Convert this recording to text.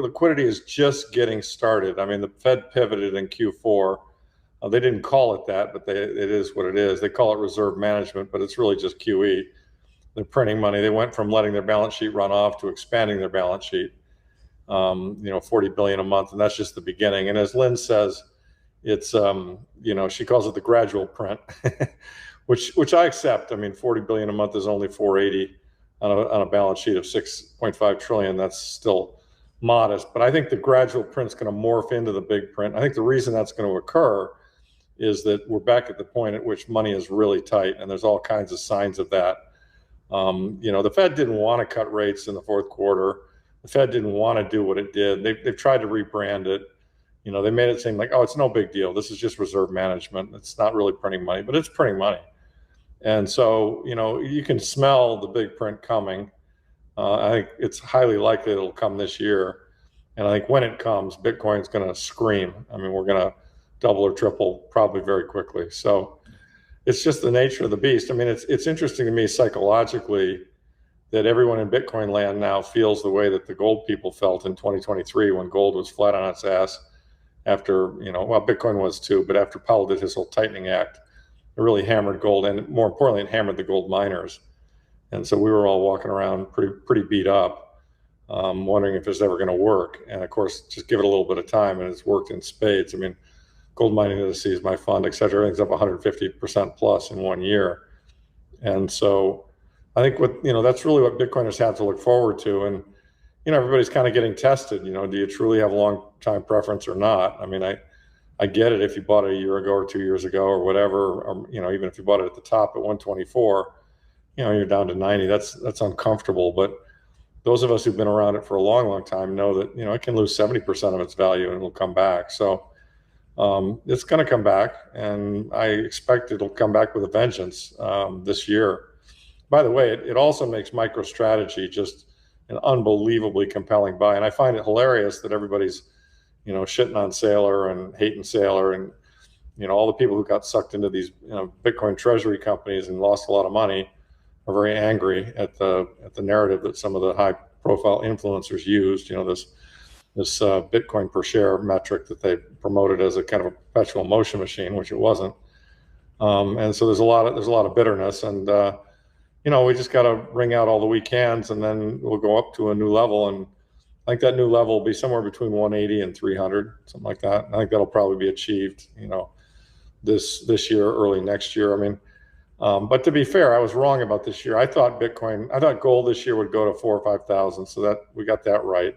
Liquidity is just getting started. I mean, the Fed pivoted in Q4. They didn't call it that, but it is what it is. They call it reserve management, but it's really just QE. They're printing money. They went from letting their balance sheet run off to expanding their balance sheet. 40 billion a month, and that's just the beginning. And as Lynn says, it's she calls it the gradual print, which I accept. I mean, 40 billion a month is only 480 on a balance sheet of 6.5 trillion. That's still modest, but I think the gradual print's going to morph into the big print. I think the reason that's going to occur is that we're back at the point at which money is really tight, and there's all kinds of signs of that. The Fed didn't want to cut rates in the fourth quarter. The Fed didn't want to do what it did. They've tried to rebrand it. They made it seem like, oh, it's no big deal. This is just reserve management. It's not really printing money, but it's printing money. And so, you can smell the big print coming. I think it's highly likely it'll come this year. And I think when it comes, Bitcoin's going to scream. I mean, we're going to double or triple probably very quickly. So it's just the nature of the beast. I mean, it's interesting to me psychologically that everyone in Bitcoin land now feels the way that the gold people felt in 2023 when gold was flat on its ass after, Bitcoin was too, but after Powell did his whole tightening act, it really hammered gold, and more importantly, it hammered the gold miners. And so we were all walking around pretty beat up, wondering if it's ever going to work. And of course, just give it a little bit of time, and it's worked in spades. I mean, gold mining indices, my fund, et cetera, everything's up 150% plus in 1 year. And so I think that's really what Bitcoiners have to look forward to. And, everybody's kind of getting tested. Do you truly have a long time preference or not? I mean, I get it if you bought it a year ago or 2 years ago or whatever, or, even if you bought it at the top at 124, you're down to 90. That's uncomfortable. But those of us who've been around it for a long, long time know that, it can lose 70% of its value and it'll come back. So it's going to come back, and I expect it'll come back with a vengeance this year. By the way, it also makes MicroStrategy just an unbelievably compelling buy. And I find it hilarious that everybody's, shitting on Saylor and hating Saylor, and, all the people who got sucked into these, Bitcoin treasury companies and lost a lot of money are very angry at the narrative that some of the high profile influencers used, this Bitcoin per share metric that they promoted as a kind of a perpetual motion machine, which it wasn't. And so there's a lot of bitterness, and we just got to wring out all the weak hands, and then we'll go up to a new level. And I think that new level will be somewhere between 180 and 300, something like that. And I think that'll probably be achieved, this year, early next year. I mean, but to be fair, I was wrong about this year. I thought gold this year would go to 4,000 or 5,000, so that we got that right.